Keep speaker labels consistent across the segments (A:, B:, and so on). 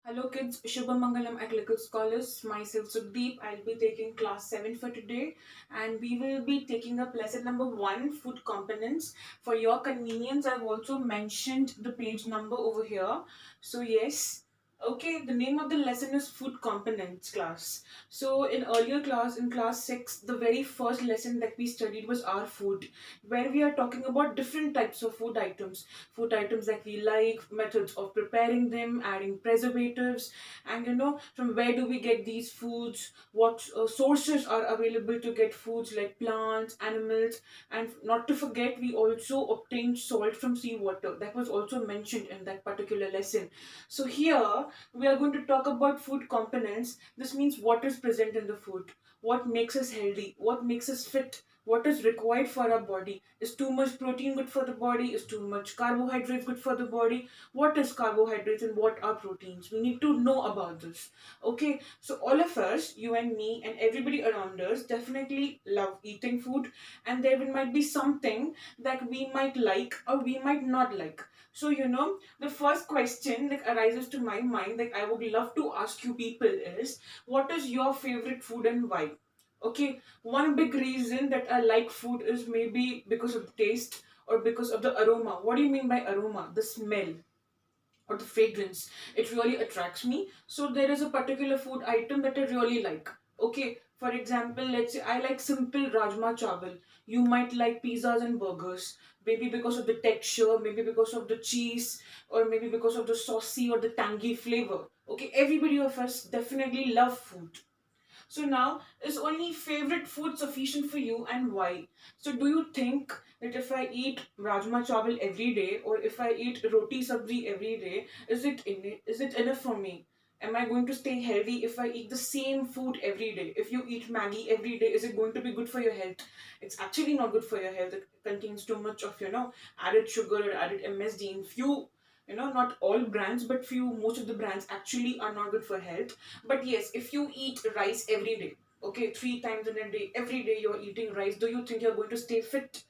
A: Hello kids, Shubhamangalam Academical Scholars, myself Sudeep. I'll be taking class 7 for today and we will be taking up lesson number 1, food components. For your convenience, I've also mentioned the page number over here. So yes, okay, the name of the lesson is food components class. So in earlier class, in class 6, the very first lesson that we studied was our food, where we are talking about different types of food items that we like, methods of preparing them, adding preservatives, and from where do we get these foods, what sources are available to get foods like plants, animals, and not to forget, we also obtained salt from seawater. That was also mentioned in that particular lesson. So here we are going to talk about food components. This means what is present in the food, what makes us healthy, what makes us fit, what is required for our body. Is too much protein good for the body? Is too much carbohydrates good for the body? What is carbohydrates and what are proteins? We need to know about this. Okay, so all of us, you and me and everybody around us, definitely love eating food, and there might be something that we might like or we might not like. So the first question that arises to my mind that I would love to ask you people is, what is your favorite food and why? Okay, one big reason that I like food is maybe because of the taste or because of the aroma. What do you mean by aroma? The smell or the fragrance. It really attracts me. So there is a particular food item that I really like. Okay, for example, let's say I like simple rajma chawal. You might like pizzas and burgers. Maybe because of the texture, maybe because of the cheese, or maybe because of the saucy or the tangy flavor. Okay, everybody of us definitely love food. So now, is only favorite food sufficient for you and why? So do you think that if I eat rajma chawal every day or if I eat roti sabzi every day, is it enough for me? Am I going to stay healthy if I eat the same food every day? If you eat Maggie every day, is it going to be good for your health? It's actually not good for your health. It contains too much of, added sugar or added MSG in few, not all brands, but most of the brands actually are not good for health. But yes, if you eat rice every day, okay, 3 times in a day, every day you're eating rice, do you think you're going to stay fit?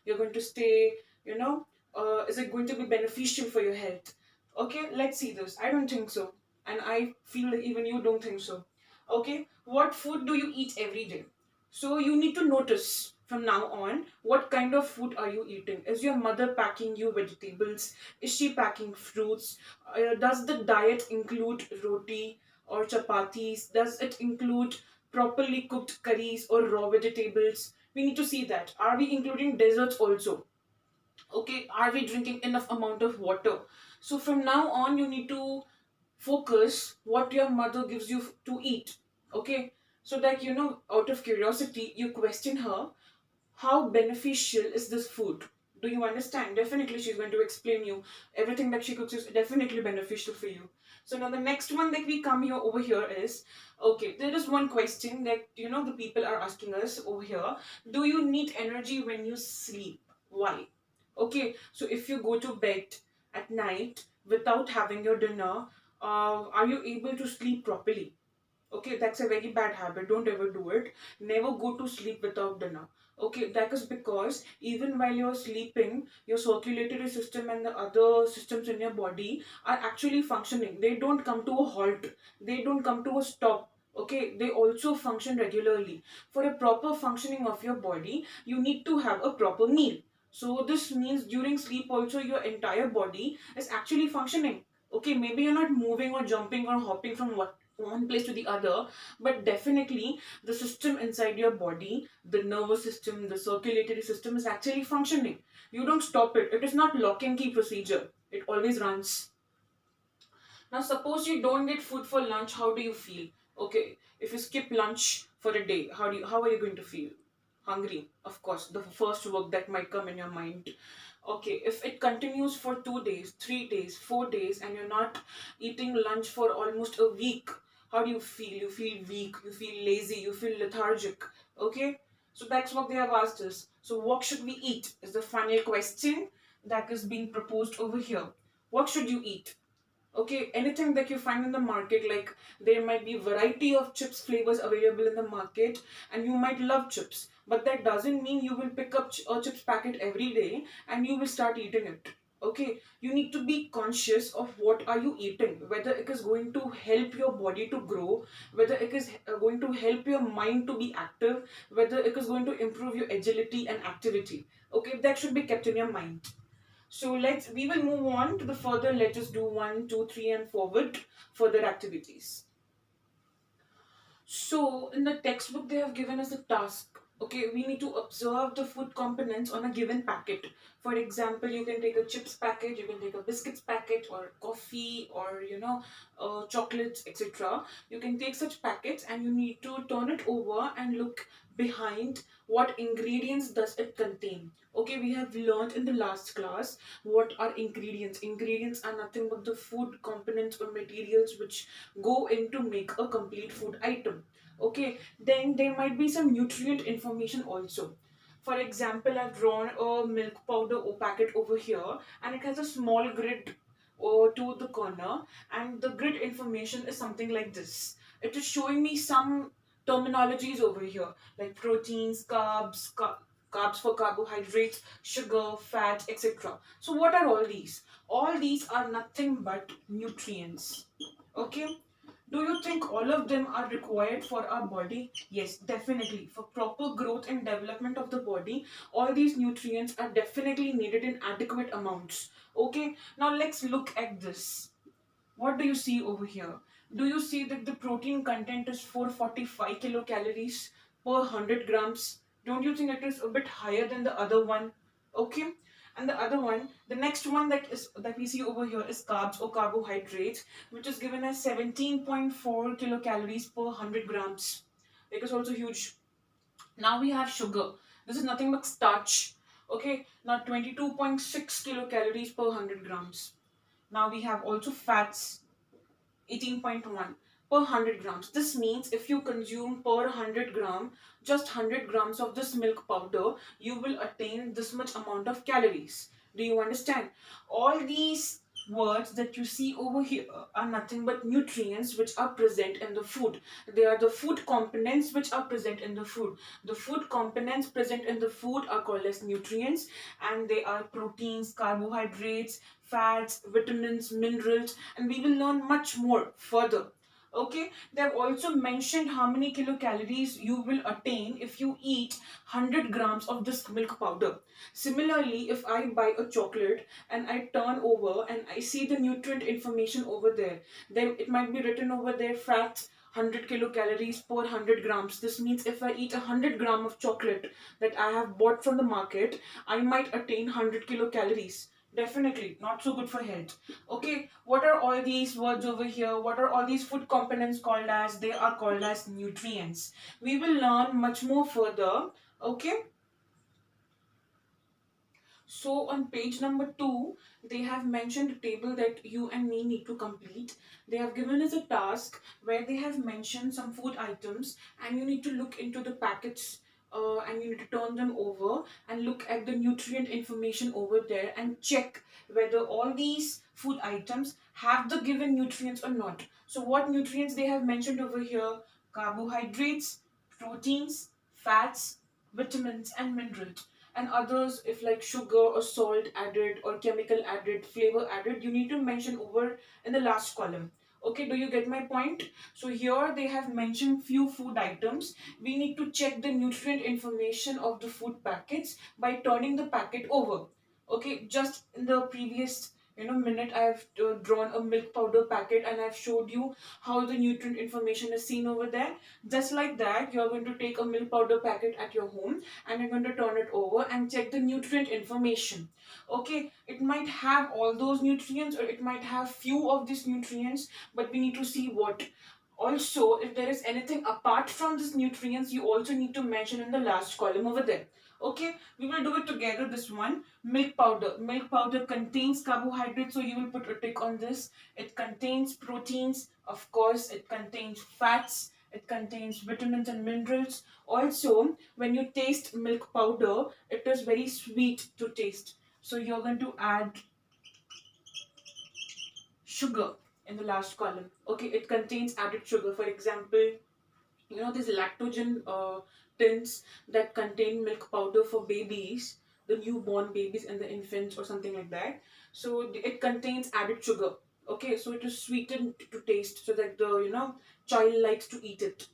A: You're going to stay, is it going to be beneficial for your health? Okay, let's see this. I don't think so. And I feel like even you don't think so. Okay, what food do you eat every day? So you need to notice from now on what kind of food are you eating. Is your mother packing you vegetables? Is she packing fruits? Does the diet include roti or chapatis? Does it include properly cooked curries or raw vegetables? We need to see that. Are we including desserts also? Okay, are we drinking enough amount of water? So from now on, you need to focus what your mother gives you to eat. Okay, so that out of curiosity, you question her, how beneficial is this food? Do you understand? Definitely she's going to explain you everything that she cooks is definitely beneficial for you. So now the next one that we come here over here is, okay, there is one question that the people are asking us over here. Do you need energy when you sleep? Why? Okay, so if you go to bed at night without having your dinner, are you able to sleep properly? Okay, that's a very bad habit. Don't ever do it. Never go to sleep without dinner. Okay, that is because even while you're sleeping, your circulatory system and the other systems in your body are actually functioning. They don't come to a halt. They don't come to a stop. Okay, they also function regularly. For a proper functioning of your body, you need to have a proper meal. So this means during sleep also your entire body is actually functioning. Okay, maybe you're not moving or jumping or hopping from one place to the other, but definitely the system inside your body, the nervous system, the circulatory system is actually functioning. You don't stop it. It is not lock and key procedure. It always runs. Now suppose you don't get food for lunch, how do you feel? Okay, if you skip lunch for a day, how are you going to feel? Hungry, of course, the first word that might come in your mind. Okay, if it continues for 2 days, 3 days, 4 days, and you're not eating lunch for almost a week, how do you feel? You feel weak, you feel lazy, you feel lethargic. Okay, so that's what they have asked us. So what should we eat is the final question that is being proposed over here. What should you eat? Okay, anything that you find in the market, like there might be variety of chips flavors available in the market, and you might love chips, but that doesn't mean you will pick up a chips packet every day and you will start eating it. Okay, you need to be conscious of what are you eating, whether it is going to help your body to grow, whether it is going to help your mind to be active, whether it is going to improve your agility and activity. Okay, that should be kept in your mind. So we will move on to the further. Let us do 1, 2, 3 and forward further activities. So in the textbook they have given us a task. Okay, we need to observe the food components on a given packet. For example, you can take a chips packet, you can take a biscuits packet, or coffee, or chocolates, etc. You can take such packets and you need to turn it over and look behind what ingredients does it contain. Okay, we have learned in the last class what are ingredients. Ingredients are nothing but the food components or materials which go in to make a complete food item. Okay, then there might be some nutrient information also. For example, I've drawn a milk powder packet over here, and it has a small grid to the corner, and the grid information is something like this. It is showing me some terminologies over here, like proteins, carbs for carbohydrates, sugar, fat, etc. So what are all these? All these are nothing but nutrients. Okay, do you think all of them are required for our body? Yes, definitely. For proper growth and development of the body, all these nutrients are definitely needed in adequate amounts. Okay, now let's look at this. What do you see over here? Do you see that the protein content is 445 kilocalories per 100 grams? Don't you think it is a bit higher than the other one? Okay. And the other one, the next one that we see over here is carbs or carbohydrates, which is given as 17.4 kilocalories per 100 grams. It is also huge. Now we have sugar. This is nothing but starch. Okay. Now 22.6 kilocalories per 100 grams. Now we have also fats, 18.1 per 100 grams. This means if you consume per 100 gram, just 100 grams of this milk powder, you will attain this much amount of calories. Do you understand? All these words that you see over here are nothing but nutrients which are present in the food. They are the food components which are present in the food. The food components present in the food are called as nutrients, and they are proteins, carbohydrates, fats, vitamins, minerals, and we will learn much more further. Okay, they have also mentioned how many kilocalories you will attain if you eat 100 grams of this milk powder. Similarly, if I buy a chocolate and I turn over and I see the nutrient information over there, then it might be written over there fats 100 kilocalories per 100 grams. This means if I eat 100 gram of chocolate that I have bought from the market, I might attain 100 kilocalories. Definitely not so good for health. Okay, what are all these words over here? What are all these food components called as? They are called as nutrients. We will learn much more further. Okay. So on page number 2, they have mentioned a table that you and me need to complete. They have given us a task where they have mentioned some food items, and you need to look into the packets, and you need to turn them over and look at the nutrient information over there and check whether all these food items have the given nutrients or not. So what nutrients they have mentioned over here? Carbohydrates, proteins, fats, vitamins and minerals. And others, if like sugar or salt added or chemical added, flavor added, you need to mention over in the last column. Okay, do you get my point? So here they have mentioned few food items. We need to check the nutrient information of the food packets by turning the packet over. Okay, just in the previous minute, I have drawn a milk powder packet and I've showed you how the nutrient information is seen over there. Just like that, you're going to take a milk powder packet at your home and you're going to turn it over and check the nutrient information. Okay, it might have all those nutrients or it might have few of these nutrients, but we need to see what. Also, if there is anything apart from these nutrients, you also need to mention in the last column over there. Okay, we will do it together. This one, milk powder. Milk powder contains carbohydrates, so you will put a tick on this. It contains proteins, of course. It contains fats. It contains vitamins and minerals. Also, when you taste milk powder, it is very sweet to taste. So you're going to add sugar in the last column. Okay, it contains added sugar. For example, these lactogen tins that contain milk powder for babies, the newborn babies and the infants or something like that. So it contains added sugar. Okay, so it is sweetened to taste so that the child likes to eat it.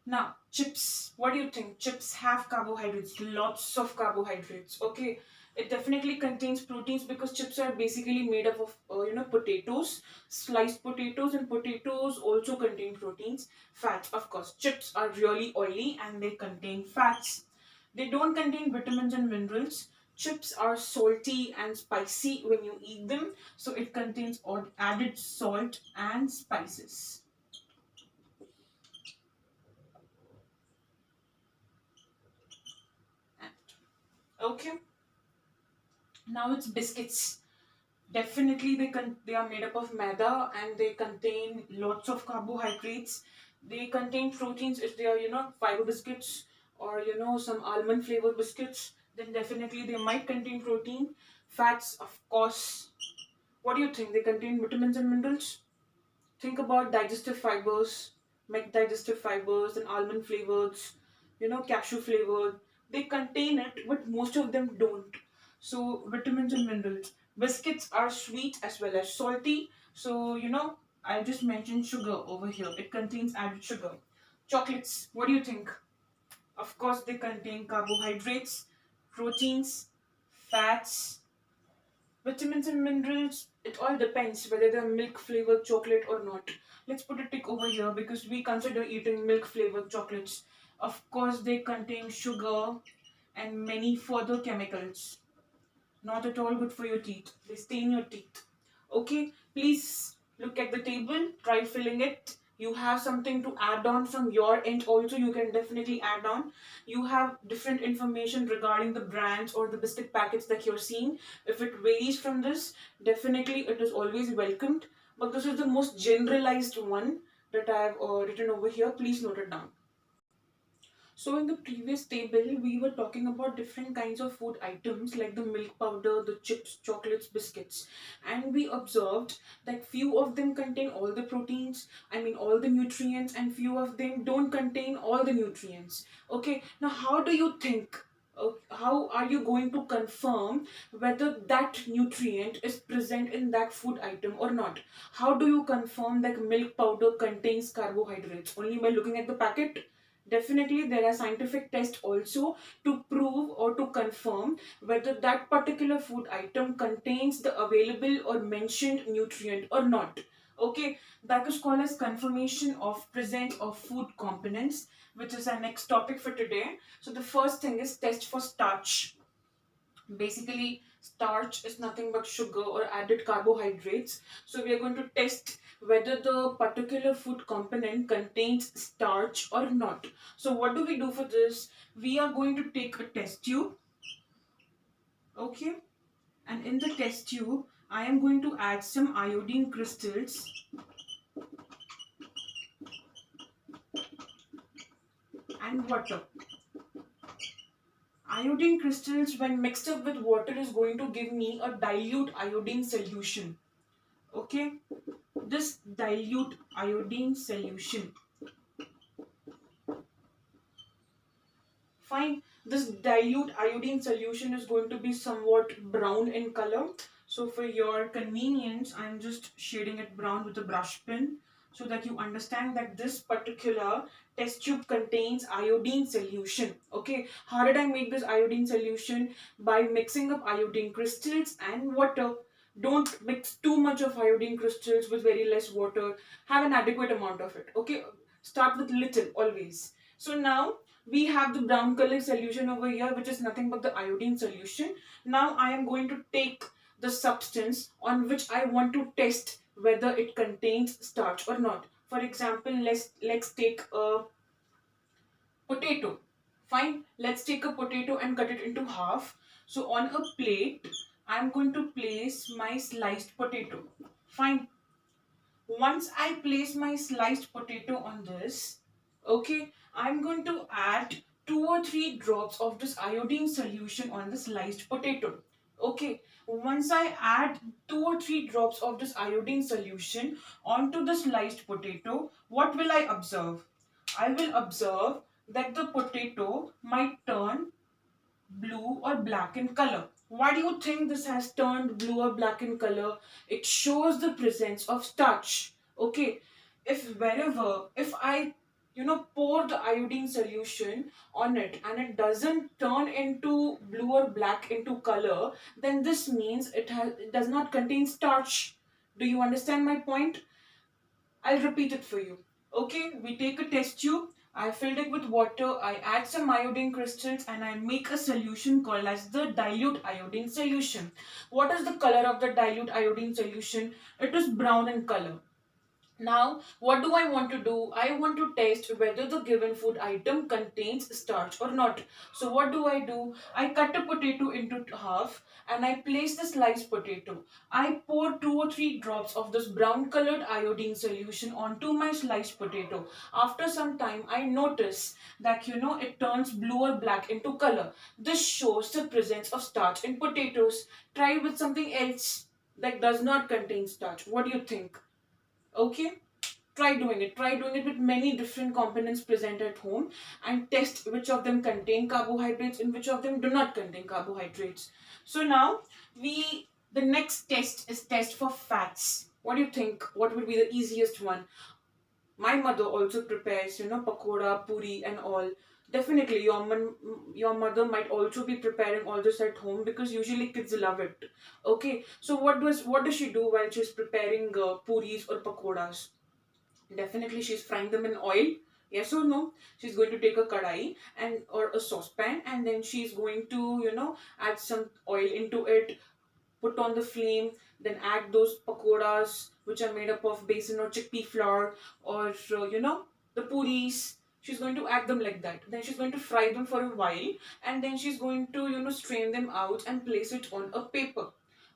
A: Now, chips. What do you think? Chips have carbohydrates, lots of carbohydrates. Okay, it definitely contains proteins because chips are basically made up of potatoes, sliced potatoes, and potatoes also contain proteins. Fats, of course. Chips are really oily and they contain fats. They don't contain vitamins and minerals. Chips are salty and spicy when you eat them, so it contains added salt and spices. Okay. Now it's biscuits. Definitely they are made up of maida and they contain lots of carbohydrates. They contain proteins if they are fiber biscuits or some almond flavored biscuits. Then definitely they might contain protein. Fats, of course. What do you think? They contain vitamins and minerals. Think about digestive fibers, milk digestive fibers, and almond flavors, cashew flavored. They contain it, but most of them don't. So, vitamins and minerals. Biscuits are sweet as well as salty. So, I just mentioned sugar over here. It contains added sugar. Chocolates, what do you think? Of course, they contain carbohydrates, proteins, fats, vitamins and minerals, it all depends whether they're milk flavored chocolate or not. Let's put a tick over here because we consider eating milk flavored chocolates. Of course, they contain sugar and many further chemicals. Not at all good for your teeth. They stain your teeth. Okay, please look at the table, try filling it. You have something to add on from your end also, you can definitely add on. You have different information regarding the brands or the biscuit packets that you're seeing. If it varies from this, definitely it is always welcomed. But this is the most generalized one that I have written over here. Please note it down. So in the previous table, we were talking about different kinds of food items like the milk powder, the chips, chocolates, biscuits. And we observed that few of them contain all the proteins, all the nutrients, and few of them don't contain all the nutrients. Okay, now how do you think? How are you going to confirm whether that nutrient is present in that food item or not? How do you confirm that milk powder contains carbohydrates? Only by looking at the packet? Definitely, there are scientific tests also to prove or to confirm whether that particular food item contains the available or mentioned nutrient or not. Okay, that is called as confirmation of presence of food components, which is our next topic for today. So the first thing is test for starch. Basically, starch is nothing but sugar or added carbohydrates. So we are going to test whether the particular food component contains starch or not. So what do we do for this? We are going to take a test tube. Okay. And in the test tube, I am going to add some iodine crystals and water. Iodine crystals when mixed up with water is going to give me a dilute iodine solution. Okay, this dilute iodine solution. Fine, this dilute iodine solution is going to be somewhat brown in color. So for your convenience, I'm just shading it brown with a brush pen so that you understand that this particular test tube contains iodine solution. Okay, how did I make this iodine solution? By mixing up iodine crystals and water. Don't mix too much of iodine crystals with very less water. Have an adequate amount of it. Okay, start with little always. So now we have the brown color solution over here, which is nothing but the iodine solution. Now I am going to take the substance on which I want to test whether it contains starch or not. For example, let's take a potato. Fine, let's take a potato and cut it into half. So on a plate, I'm going to place my sliced potato. Fine. Once I place my sliced potato on this, okay, I'm going to add 2 or 3 drops of this iodine solution on the sliced potato. Okay, once I add 2 or 3 drops of this iodine solution onto the sliced potato, what will I observe? I will observe that the potato might turn blue or black in color. Why do you think this has turned blue or black in color? It shows the presence of starch. Okay, if I pour the iodine solution on it and it doesn't turn into blue or black into color, then this means it does not contain starch. Do you understand my point? I'll repeat it for you. Okay, we take a test tube. I filled it with water. I add some iodine crystals and I make a solution called as the dilute iodine solution. What is the color of the dilute iodine solution? It is brown in color. Now, what do I want to do? I want to test whether the given food item contains starch or not. So, what do? I cut a potato into half and I place the sliced potato. I pour 2 or 3 drops of this brown colored iodine solution onto my sliced potato. After some time, I notice that it turns blue or black into color. This shows the presence of starch in potatoes. Try with something else that does not contain starch. What do you think? Okay, try doing it with many different components present at home and test which of them contain carbohydrates and which of them do not contain carbohydrates. So now the next test is test for fats. What do you think? What would be the easiest one? My mother also prepares pakoda, puri and all. Definitely your mother might also be preparing all this at home because usually kids love it. Okay, so what does she do while she's preparing puris or pakodas? Definitely she's frying them in oil. Yes or no? She's going to take a kadai and or a saucepan and then she's going to add some oil into it, put on the flame, then add those pakoras which are made up of besan or chickpea flour or the puris. She's going to add them like that. Then she's going to fry them for a while and then she's going to strain them out and place it on a paper.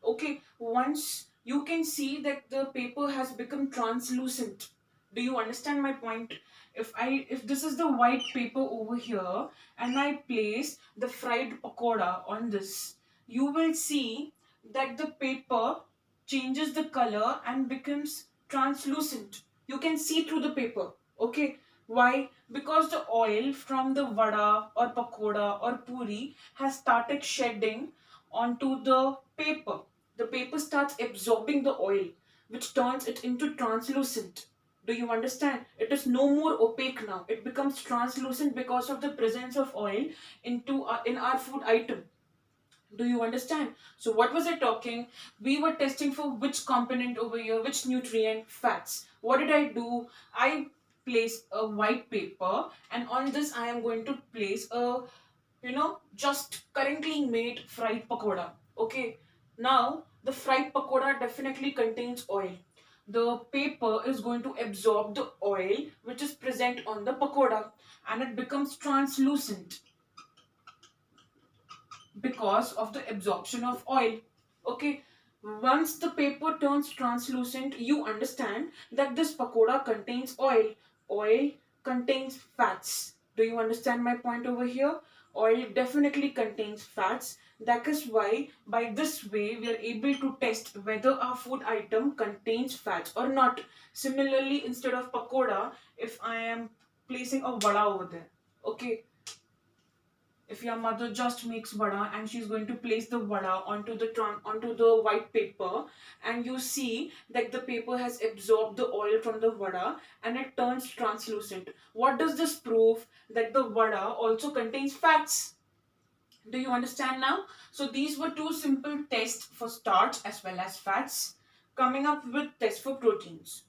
A: Okay, once you can see that the paper has become translucent. Do you understand my point? If this is the white paper over here and I place the fried pakoda on this, you will see that the paper changes the color and becomes translucent. You can see through the paper. Okay. Why? Because the oil from the vada or pakoda or puri has started shedding onto the paper. The paper starts absorbing the oil, which turns it into translucent. Do you understand? It is no more opaque now. It becomes translucent because of the presence of oil in our food item. Do you understand? So what was I talking? We were testing for which component over here, which nutrient, fats. What did I do? I place a white paper and on this I am going to place a just currently made fried pakoda. Okay. Now the fried pakoda definitely contains oil. The paper is going to absorb the oil which is present on the pakoda and it becomes translucent because of the absorption of oil. Okay, once the paper turns translucent, you understand that this pakoda contains oil. Oil contains fats. Do you understand my point over here? Oil definitely contains fats. That is why by this way we are able to test whether our food item contains fats or not. Similarly, instead of pakoda, if I am placing a vada over there, okay, if your mother just makes vada and she's going to place the vada onto the white paper and you see that the paper has absorbed the oil from the vada and it turns translucent, what does this prove? That the vada also contains fats. Do you understand now? So these were two simple tests for starch as well as fats. Coming up with tests for proteins.